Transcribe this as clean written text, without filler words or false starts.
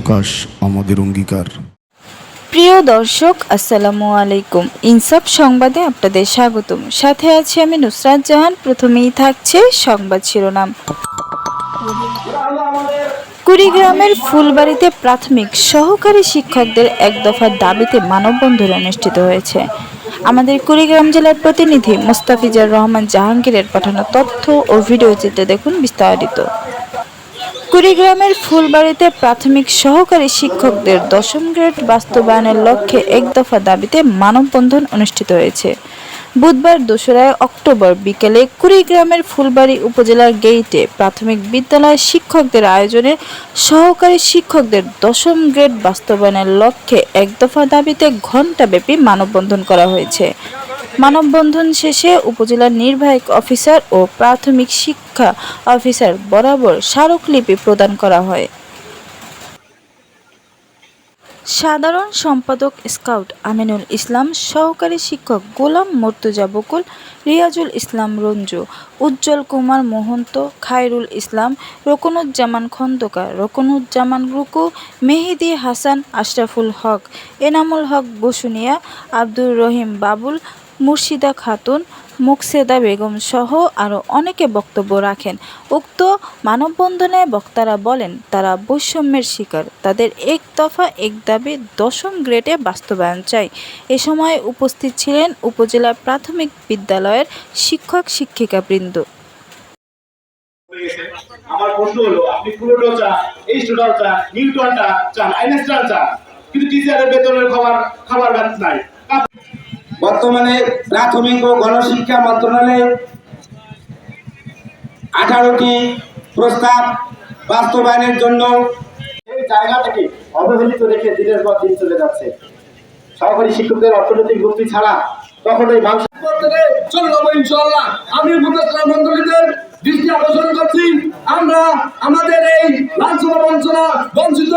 প্রকাশ আমাদের অঙ্গীকার। প্রিয় দর্শক, আসসালামু আলাইকুম। ইনসাফ সংবাদে আপনাদের স্বাগতম। সাথে আছি আমি নুসরাত জাহান। প্রথমেই থাকছে সংবাদ শিরোনাম। কুড়িগ্রামের ফুলবাড়িতে প্রাথমিক সহকারী শিক্ষকদের এক দফা দাবিতে মানববন্ধন অনুষ্ঠিত হয়েছে। আমাদের কুড়িগ্রাম জেলার প্রতিনিধি মোস্তাফিজুর রহমান জাহাঙ্গীরের পাঠানো তথ্য ও ভিডিও চিত্রে দেখুন বিস্তারিত। কুড়িগ্রামের ফুলবাড়িতে প্রাথমিক সহকারী শিক্ষকদের ১০ম গ্রেড বাস্তবায়নের লক্ষ্যে এক দফা দাবিতে মানববন্ধন অনুষ্ঠিত হয়েছে। বুধবার ২রা অক্টোবর বিকেলে কুড়িগ্রামের ফুলবাড়ি উপজেলার গেইটে প্রাথমিক বিদ্যালয়ের শিক্ষকদের আয়োজনে সহকারী শিক্ষকদের ১০ম গ্রেড বাস্তবায়নের লক্ষ্যে এক দফা দাবিতে ঘণ্টাব্যাপী মানববন্ধন করা হয়েছে। মানববন্ধন শেষে উপজেলার নির্বাহী অফিসার ও প্রাথমিক শিক্ষা অফিসার বরাবর স্মারকলিপি প্রদান করা হয়। সাধারণ সম্পাদক স্কাউট আমিনুল ইসলাম, সহকারী শিক্ষক গোলাম মর্তুজা বকুল, রিয়াজুল ইসলাম রঞ্জু, উজ্জ্বল কুমার মোহন্ত, খায়রুল ইসলাম, রকনুজ্জামান খন্দকার, রকনুজ্জামান রুকু, মেহেদি হাসান, আশরাফুল হক, এনামুল হক বসুনিয়া, আব্দুর রহিম বাবুল, মুর্শিদা খাতুন, মুকসেদা বেগম সহ আরও অনেকে বক্তব্য রাখেন। উক্ত মানববন্ধনে বক্তারা বলেন, তারা বৈষম্যের শিকার, তাদের এক দফা এক দাবি ১০ম গ্রেডে বাস্তবায়ন চাই। এ সময় উপস্থিত ছিলেন উপজেলা প্রাথমিক বিদ্যালয়ের শিক্ষক শিক্ষিকাবৃন্দ। আমার প্রশ্ন হলো, আপনি পুরোটা চান, এইচটা চান, নিউটনটা চান, আইনস্টাইন চান, কিন্তু টিচারের বেতনের খাবার ভাত নাই। বর্তমানে প্রাথমিক ও গণশিক্ষা মন্ত্রণালয়ে 18টি প্রস্তাব বাস্তবায়নের জন্য এই জায়গা থেকে অবহেলিত রেখে দিনের পর দিন চলে যাচ্ছে। সহকারী শিক্ষকদের অর্থনৈতিক মুক্তি ছাড়া কখনোই মানুষ চলবে ইনশাআল্লাহ। আমি উপদেষ্টা মন্ডলীদের দৃষ্টি আকর্ষণ করছি, আমরা আমাদের এই লাঞ্ছনা বঞ্চিত